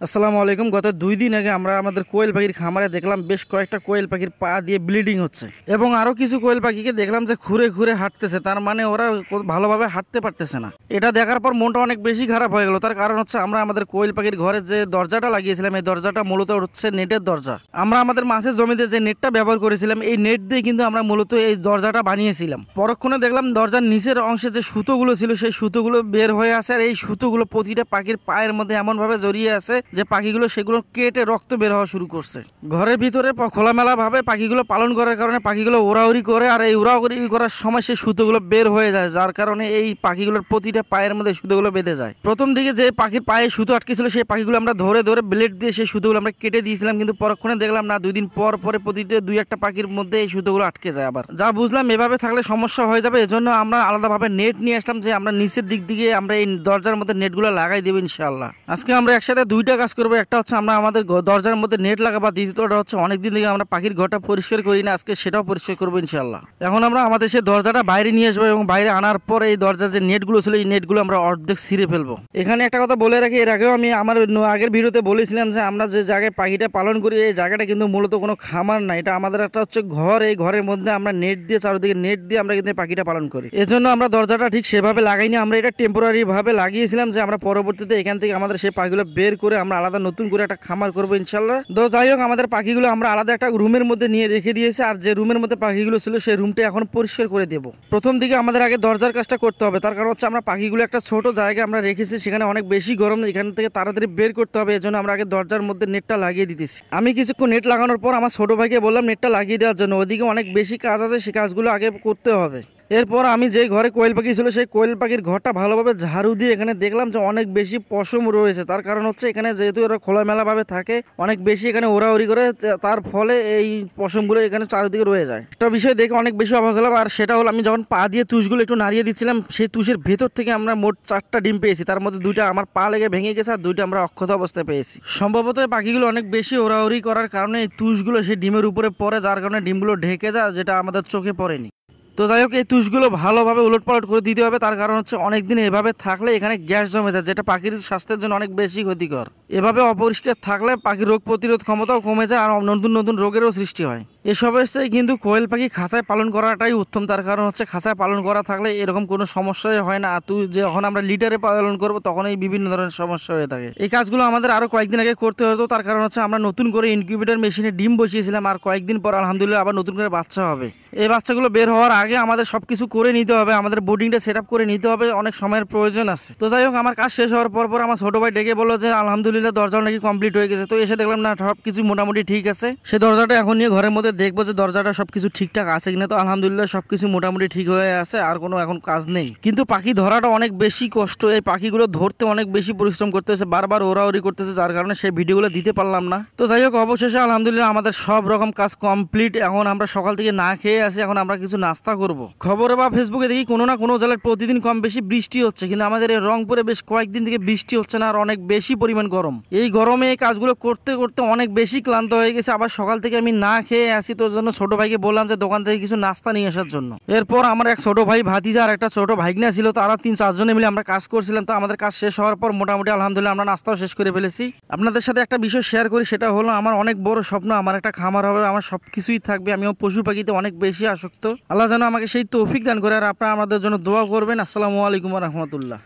আসসালামু আলাইকুম। গত 2 দিন আগে আমরা আমাদের কোয়েল পাখির খামারে দেখলাম বেশ কয়েকটা কোয়েল পাখির পা দিয়ে ব্লিডিং হচ্ছে এবং আরো কিছু কোয়েল পাখিকে দেখলাম যে ঘুরে ঘুরে হাঁটতেছে, তার মানে ওরা ভালোভাবে হাঁটতে পারতেছে না। এটা দেখার পর মনটা অনেক বেশি খারাপ হয়ে গেল। তার কারণ হচ্ছে আমরা আমাদের কোয়েল পাখির ঘরে যে দরজাটা লাগিয়েছিলাম, এই দরজাটা মূলত হচ্ছে নেটের দরজা। আমরা আমাদের মাছের জমিতে যে নেটটা ব্যবহার করেছিলাম, এই নেট দিয়ে কিন্তু আমরা মূলত এই দরজাটা বানিয়েছিলাম। পরক্ষণে দেখলাম দরজার নিচের অংশে যে সুতোগুলো ছিল সেই সুতোগুলো বের হয়ে আসে, আর এই সুতোগুলো প্রতিটা পাখির পায়ের মধ্যে এমনভাবে জড়িয়ে আছে যে পাখিগুলো সেগুলো কেটে রক্ত বের হওয়া শুরু করছে। ঘরের ভিতরে খোলামেলা ভাবে পাখিগুলো পালন করার কারণে পাখিগুলো ওড়াউড়ি করে, আর এই উড়াউড়ি করার সময় সেই সুতোগুলো বের হয়ে যায়, যার কারণে এই পাখিগুলোর প্রতিটা পায়ের মধ্যে সুতোগুলো বেঁধে যায়। প্রথম দিকে যে পাখির পায়ে সুতো আটকে ছিল সেই পাখিগুলো আমরা ধরে ধরে ব্লেড দিয়ে সেই সুতোগুলো আমরা কেটে দিয়েছিলাম, কিন্তু পরক্ষণে দেখলাম না, 2 দিন পর পরে প্রতিটা 2-1টা পাখির মধ্যে এই সুতোগুলো আটকে যায়। আবার যা বুঝলাম এভাবে থাকলে সমস্যা হয়ে যাবে, এজন্য আমরা আলাদাভাবে নেট নিয়ে আসলাম যে আমরা নিচের দিক দিকে আমরা এই দরজার মধ্যে নেটগুলো লাগাই দেবো ইনশাআল্লাহ। আজকে আমরা একসাথে 2টা কাজ করবো। একটা হচ্ছে আমরা আমাদের দরজার মধ্যে নেট লাগাবো, দ্বিতীয়টা হচ্ছে অনেকদিন থেকে আমরা পাখির ঘরটা পরিষ্কার করি না, আজকে সেটাও পরিষ্কার করবো ইনশাআল্লাহ। এখন আমরা আমাদের সেই দরজাটা বাইরে নিয়ে আসবো এবং বাইরে আনার পর এই দরজার যে নেটগুলো ছিল এই নেটগুলো আমরা অর্ধেক ছিঁড়ে ফেলবো। এখানে একটা কথা বলে রাখি, এর আগেও আমি আমার আগের ভিডিওতে বলেছিলাম যে আমরা যে জায়গায় পাখিটা পালন করি এই জায়গাটা কিন্তু মূলত কোনো খামার না, এটা আমাদের একটা হচ্ছে ঘর। এই ঘরের মধ্যে আমরা নেট দিয়ে চারিদিকে নেট দিয়ে আমরা কিন্তু পাখিটা পালন করি। এজন্য আমরা দরজাটা ঠিক সেভাবে লাগাইনি, আমরা এটা টেম্পোরারি ভাবে লাগিয়েছিলাম যে আমরা পরবর্তীতে এখান থেকে আমাদের সেই পাখিগুলো বের করে আমরা আলাদা নতুন করে একটা খামার করবো ইনশাল্লাহ। তো যাই হোক, আমাদের পাখিগুলো আমরা আলাদা একটা রুমের মধ্যে নিয়ে রেখে দিয়েছি, আর যে রুমের মধ্যে পাখিগুলো ছিল সেই রুমটা এখন পরিষ্কার করে দেবো। প্রথম দিকে আমাদের আগে দরজার কাজটা করতে হবে, তার কারণ হচ্ছে আমরা পাখিগুলো একটা ছোট জায়গায় আমরা রেখেছি, সেখানে অনেক বেশি গরম, এখান থেকে তাড়াতাড়ি বের করতে হবে, এজন্য আমরা আগে দরজার মধ্যে নেটটা লাগিয়ে দিতেছি। আমি কিছুক্ষণ নেট লাগানোর পর আমার ছোট ভাইকে বললাম নেটটা লাগিয়ে দেওয়ার জন্য, ওদিকে অনেক বেশি কাজ আছে, সেই কাজগুলো আগে করতে হবে। এরপর আমি যে ঘরে কোয়েল পাখি ছিল সেই কোয়েল পাখির ঘরটা ভালোভাবে ঝাড়ু দিয়ে এখানে দেখলাম যে অনেক বেশি পশম রয়েছে। তার কারণ হচ্ছে এখানে যেহেতু ওরা খোলামেলাভাবে থাকে, অনেক বেশি এখানে ওড়াউড়ি করে, তার ফলে এই পশমগুলো এখানে চারিদিকে রয়ে যায়। একটা বিষয় দেখে অনেক বেশি অবাক হলাম, আর সেটা হলো আমি যখন পা দিয়ে তুষগুলো একটু নাড়িয়ে দিচ্ছিলাম, সেই তুষের ভেতর থেকে আমরা মোট 4টা ডিম পেয়েছি, তার মধ্যে 2টা আমার পা লেগে ভেঙে গেছে আর 2টা আমরা অক্ষত অবস্থায় পেয়েছি। সম্ভবত এই পাখিগুলো অনেক বেশি ওড়াউড়ি করার কারণে এই তুষগুলো সেই ডিমের উপরে পড়ে, যার কারণে ডিমগুলো ঢেকে যায়, যেটা আমাদের চোখে পড়েনি। তো যাই হোক, এই তুষগুলো ভালোভাবে উলটপালট করে দিতে হবে, তার কারণ হচ্ছে অনেকদিন এভাবে থাকলে এখানে গ্যাস জমে যায়, যেটা পাখির স্বাস্থ্যের জন্য অনেক বেশি ক্ষতিকর। এভাবে অপরিষ্কার থাকলে পাখির রোগ প্রতিরোধ ক্ষমতাও কমে যায় আর নতুন নতুন রোগেরও সৃষ্টি হয়। এসবের চেয়ে কিন্তু কোয়েল পাখি খাঁচায় পালন করাটাই উত্তম, তার কারণ হচ্ছে খাঁচায় পালন করা থাকলে এরকম কোনো সমস্যাই হয় না। তুই যখন আমরা লিটারে পালন করবো তখন এই বিভিন্ন ধরনের সমস্যা হয়ে থাকে। এই কাজগুলো আমাদের আরো কয়েকদিন আগে করতে হতো, তার কারণ হচ্ছে আমরা নতুন করে ইনকিউবেটর মেশিনে ডিম বসিয়েছিলাম, আর কয়েকদিন পর আলহামদুলিল্লাহ আবার নতুন করে বাচ্চা হবে। এই বাচ্চাগুলো বের হওয়ার আগে আমাদের সবকিছু করে নিতে হবে, আমাদের বোর্ডিংটা সেট আপ করে নিতে হবে, অনেক সময়ের প্রয়োজন আছে। তো যাই হোক, আমার কাজ শেষ হওয়ার পর আমার ছোট ভাই ডেকে বললো যে আলহামদুলিল্লাহ দরজাও নাকি কমপ্লিট হয়ে গেছে। তো এসে দেখলাম না, সবকিছু মোটামুটি ঠিক আছে। সে দরজাটা এখন নিয়ে ঘরের মধ্যে দেখবো যে দরজাটা সবকিছু ঠিকঠাক আছে কিনা। তো আলহামদুলিল্লাহ সবকিছু মোটামুটি ঠিক হয়ে আছে, আর কোনো এখন কাজ নেই। কিন্তু পাখি ধরাটা অনেক বেশি কষ্ট, এই পাখিগুলো ধরতে অনেক বেশি পরিশ্রম করতেছে, বারবার ওড়াউড়ি করতেছে, যার কারণে সেই ভিডিওগুলো দিতে পারলাম না। তো যাই হোক, অবশেষে আলহামদুলিল্লাহ আমাদের সব রকম কাজ কমপ্লিট। এখন আমরা সকাল থেকে না খেয়ে আসি, এখন আমরা কিছু নাস্তা করব। খবরে বা ফেসবুকে দেখি কোনো না কোনো জেলায় প্রতিদিন কম বেশি বৃষ্টি হচ্ছে, কিন্তু আমাদের এই রংপুরে বেশ কয়েকদিন থেকে বৃষ্টি হচ্ছে না, আর অনেক বেশি পরিমাণ গরম। এই গরমে এই কাজগুলো করতে করতে অনেক বেশি ক্লান্ত হয়ে গেছে। আবার সকাল থেকে আমি না খেয়ে আসি, তোর জন্য ছোট ভাইকে বললাম যে দোকান থেকে কিছু নাস্তা নিয়ে আসার জন্য। এরপর আমার এক ছোট ভাই ভাতিজা আর একটা ছোট ভাইগনা ছিল, তারা 3-4 জনে মিলে আমরা কাজ করছিলাম। তো আমাদের কাজ শেষ হওয়ার পর মোটামুটি আলহামদুলিল্লাহ আমরা নাস্তাও শেষ করে ফেলেছি। আপনাদের সাথে একটা বিষয় শেয়ার করি, সেটা হলো আমার অনেক বড় স্বপ্ন, আমার একটা খামার হবে, আমার সবকিছুই থাকবে। আমিও পশু পাখিতে অনেক বেশি আসক্ত। আল্লাহ যেন আমাকে সেই তৌফিক দান করে, আর আপনারা আমাদের জন্য দোয়া করবেন। আসসালামু আলাইকুম ওয়া রাহমাতুল্লাহ।